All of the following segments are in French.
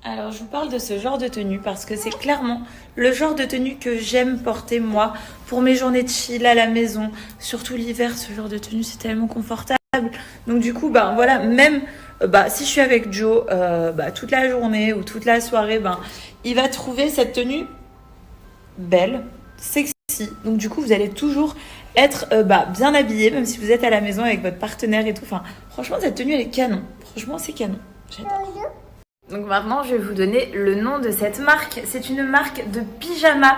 Alors, je vous parle de ce genre de tenue parce que c'est clairement le genre de tenue que j'aime porter moi pour mes journées de chill à la maison. Surtout l'hiver, ce genre de tenue, c'est tellement confortable. Donc du coup, ben voilà, même si je suis avec Joe toute la journée ou toute la soirée, il va trouver cette tenue belle, sexy. Donc du coup, vous allez toujours être bien habillé, même si vous êtes à la maison avec votre partenaire et tout. Enfin, franchement, cette tenue, elle est canon. Franchement, c'est canon. J'adore. Donc maintenant, je vais vous donner le nom de cette marque. C'est une marque de pyjama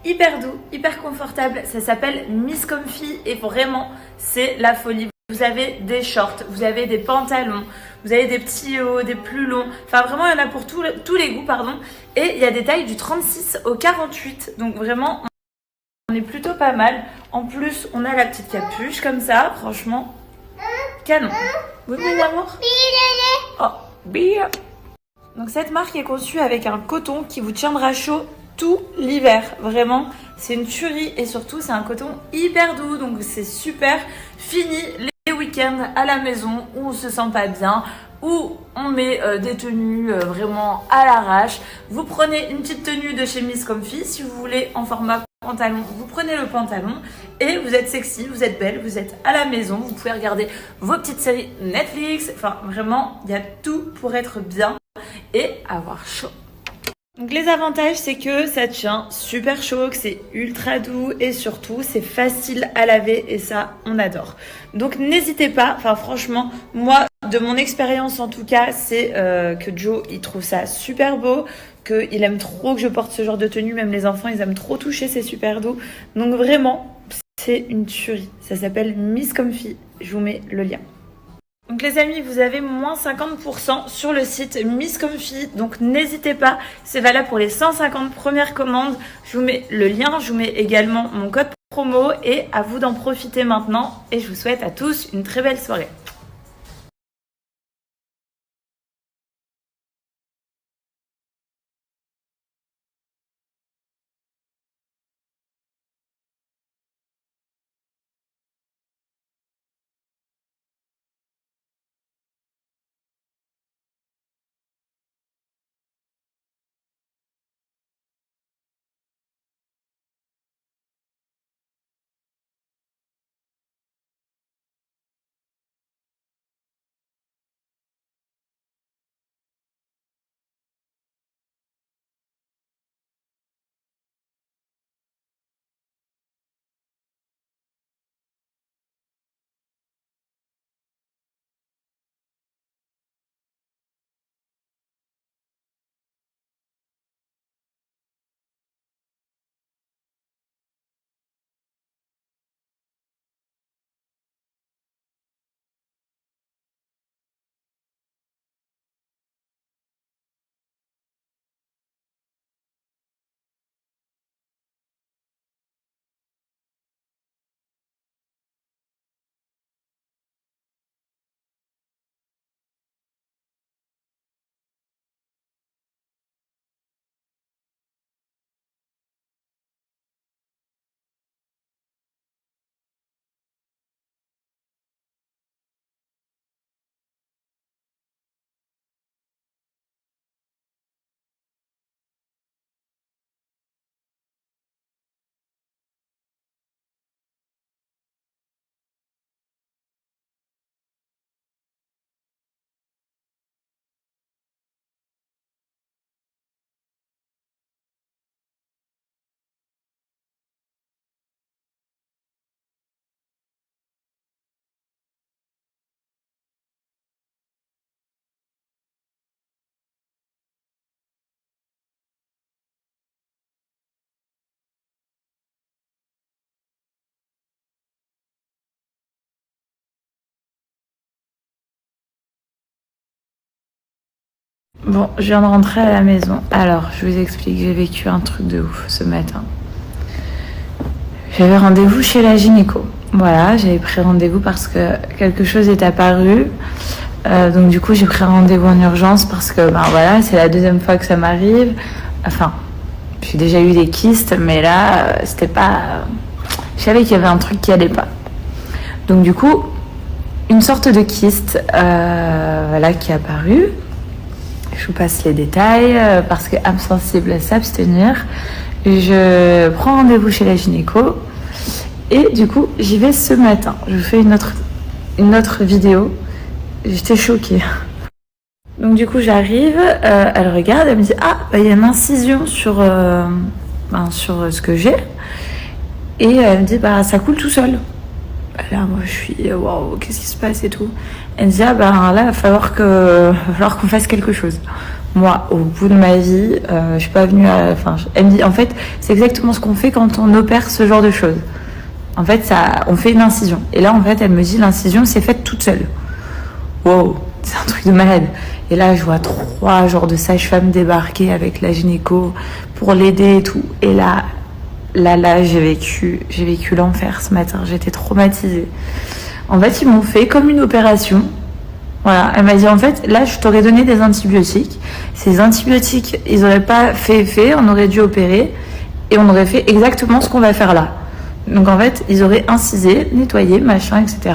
hyper doux, hyper confortable. Ça s'appelle Miss Comfy et vraiment, c'est la folie. Vous avez des shorts, vous avez des pantalons, vous avez des petits hauts, des plus longs. Enfin, vraiment, il y en a pour tous les goûts, pardon. Et il y a des tailles du 36 au 48. Donc vraiment, on est plutôt pas mal. En plus, on a la petite capuche comme ça. Franchement, canon. Oui, mon amour. Oh, bien. Donc cette marque est conçue avec un coton qui vous tiendra chaud tout l'hiver. Vraiment, c'est une tuerie et surtout c'est un coton hyper doux. Donc c'est super. Fini les week-ends à la maison où on se sent pas bien, où on met des tenues vraiment à l'arrache. Vous prenez une petite tenue de chez Miss Comfy. Si vous voulez en format pantalon, vous prenez le pantalon et vous êtes sexy, vous êtes belle, vous êtes à la maison. Vous pouvez regarder vos petites séries Netflix. Enfin vraiment, il y a tout pour être bien et avoir chaud. Donc les avantages, c'est que ça tient super chaud, que c'est ultra doux et surtout c'est facile à laver et ça on adore. Donc n'hésitez pas, enfin franchement moi de mon expérience en tout cas c'est que Joe il trouve ça super beau, qu'il aime trop que je porte ce genre de tenue, même les enfants ils aiment trop toucher, c'est super doux. Donc vraiment c'est une tuerie, ça s'appelle Miss Comfy, je vous mets le lien. Donc les amis, vous avez moins 50% sur le site Miss Comfy, donc n'hésitez pas, c'est valable pour les 150 premières commandes. Je vous mets le lien, je vous mets également mon code promo et à vous d'en profiter maintenant et je vous souhaite à tous une très belle soirée. Bon, je viens de rentrer à la maison. Alors, je vous explique, j'ai vécu un truc de ouf ce matin. J'avais rendez-vous chez la gynéco. Voilà, j'avais pris rendez-vous parce que quelque chose est apparu. Donc du coup, j'ai pris rendez-vous en urgence parce que voilà, c'est la deuxième fois que ça m'arrive. Enfin, j'ai déjà eu des kystes, mais là, c'était pas... Je savais qu'il y avait un truc qui allait pas. Donc du coup, une sorte de kyste qui est apparu. je vous passe les détails parce que âme sensible à s'abstenir. Je prends rendez-vous chez la gynéco et du coup j'y vais ce matin. Je fais une autre vidéo. J'étais choquée. Donc du coup j'arrive, elle regarde, elle me dit ah bah, y a une incision sur ce que j'ai et elle me dit bah ça coule tout seul. Là moi je suis waouh, qu'est-ce qui se passe et tout. Elle me dit ah bah là il va falloir qu'on fasse quelque chose. Moi au bout de ma vie je suis pas venue elle me dit en fait c'est exactement ce qu'on fait quand on opère ce genre de choses. En fait on fait une incision et là en fait elle me dit l'incision s'est faite toute seule. Wow, c'est un truc de malade. Et là, je vois 3 genres de sages-femmes débarquer avec la gynéco pour l'aider et tout. Et là, j'ai vécu l'enfer ce matin. J'étais traumatisée. En fait, ils m'ont fait comme une opération. Voilà, elle m'a dit en fait, là, je t'aurais donné des antibiotiques. Ces antibiotiques, ils n'auraient pas fait effet, on aurait dû opérer et on aurait fait exactement ce qu'on va faire là. Donc en fait, ils auraient incisé, nettoyé, machin, etc.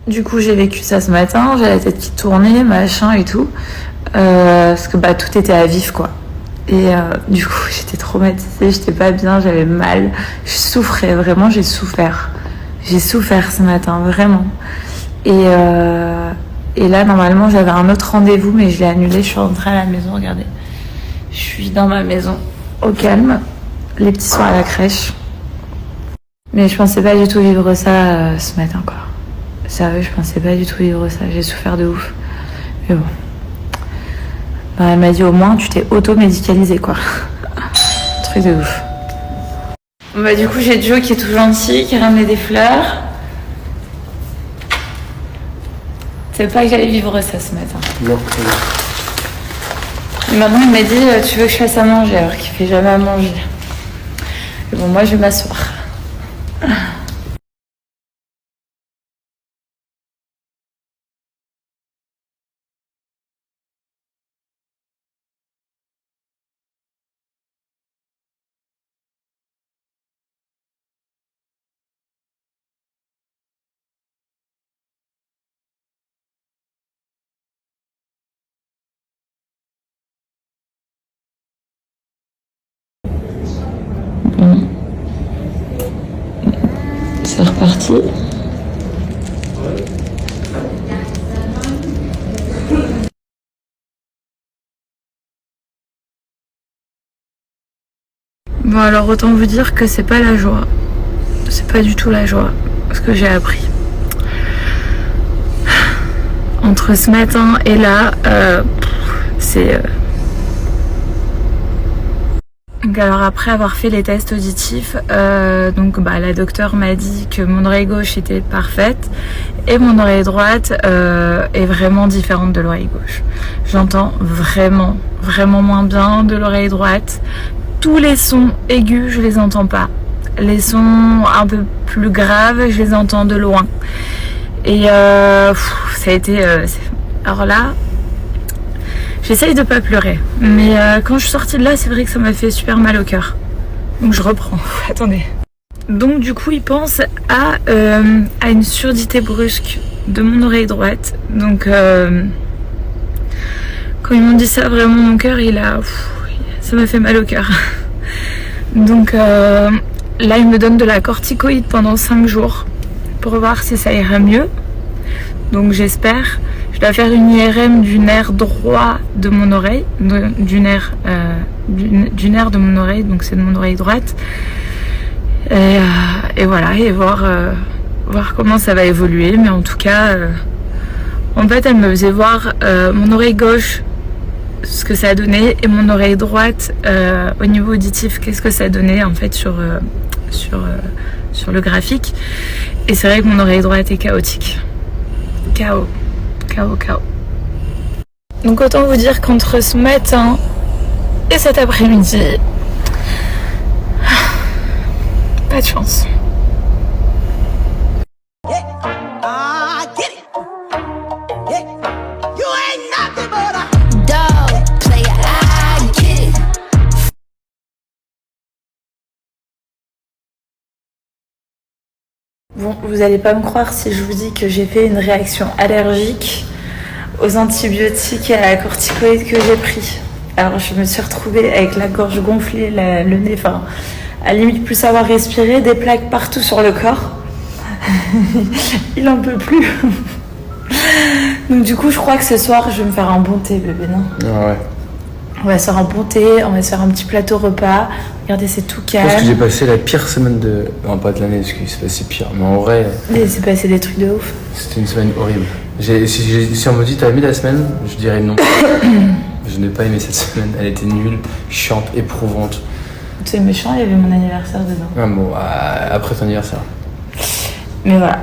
Du coup, j'ai vécu ça ce matin, j'ai la tête qui tournait, machin et tout. Parce que bah, tout était à vif, quoi. Et du coup, j'étais traumatisée, j'étais pas bien, j'avais mal. Je souffrais, vraiment, j'ai souffert. J'ai souffert ce matin, vraiment. Et là, normalement, j'avais un autre rendez-vous, mais je l'ai annulé. Je suis rentrée à la maison, regardez. Je suis dans ma maison, au calme. Les petits sont à la crèche. Mais je pensais pas du tout vivre ça ce matin, quoi. Sérieux, je pensais pas du tout vivre ça. J'ai souffert de ouf. Mais bon. Bah, elle m'a dit au moins tu t'es auto-médicalisée, quoi. Truc de ouf. Bah, du coup, j'ai Joe qui est tout gentil, qui ramène des fleurs. Je savais pas que j'allais vivre ça ce matin. Non. Et maintenant, il m'a dit tu veux que je fasse à manger alors qu'il fait jamais à manger. Et bon, moi, je vais m'asseoir. C'est reparti. Bon, alors autant vous dire que c'est pas la joie. C'est pas du tout la joie, ce que j'ai appris. Entre ce matin et là, c'est... Donc alors après avoir fait les tests auditifs, donc bah, la docteure m'a dit que mon oreille gauche était parfaite et mon oreille droite est vraiment différente de l'oreille gauche. J'entends vraiment moins bien de l'oreille droite. Tous les sons aigus, je les entends pas. Les sons un peu plus graves, je les entends de loin. Et ça a été... alors là... J'essaye de pas pleurer, mais quand je suis sortie de là, c'est vrai que ça m'a fait super mal au cœur. Donc je reprends, attendez. Donc du coup, ils pensent à une surdité brusque de mon oreille droite. Donc quand ils m'ont dit ça, vraiment mon cœur, ça m'a fait mal au cœur. Donc là, ils me donnent de la corticoïde pendant 5 jours pour voir si ça ira mieux. Donc j'espère. Je dois faire une IRM du nerf droit de mon oreille, du nerf de mon oreille, donc c'est de mon oreille droite. Et voilà, et voir comment ça va évoluer. Mais en tout cas, en fait, elle me faisait voir mon oreille gauche, ce que ça a donné, et mon oreille droite, au niveau auditif, qu'est-ce que ça donnait en fait sur le graphique. Et c'est vrai que mon oreille droite est chaotique. Chaos. Donc autant vous dire qu'entre ce matin et cet après-midi, pas de chance. Bon, vous allez pas me croire si je vous dis que j'ai fait une réaction allergique aux antibiotiques et à la corticoïde que j'ai pris. Alors je me suis retrouvée avec la gorge gonflée, le nez, enfin, à la limite plus savoir respirer, des plaques partout sur le corps. Il en peut plus. Donc du coup, je crois que ce soir, je vais me faire un bon thé, bébé, non? Ah ouais. On va se faire un bon thé, on va se faire un petit plateau repas. Regardez, c'est tout Je calme. pense que j'ai passé la pire semaine de... Non, pas de l'année, parce qu'il s'est passé pire. Mais en vrai, Il s'est passé des trucs de ouf. c'était une semaine horrible. Si on me dit, t'as aimé la semaine? Je dirais non. Je n'ai pas aimé cette semaine. Elle était nulle, chiante, éprouvante. C'est méchant, il y avait mon anniversaire dedans. Ah bon, après ton anniversaire. Mais voilà.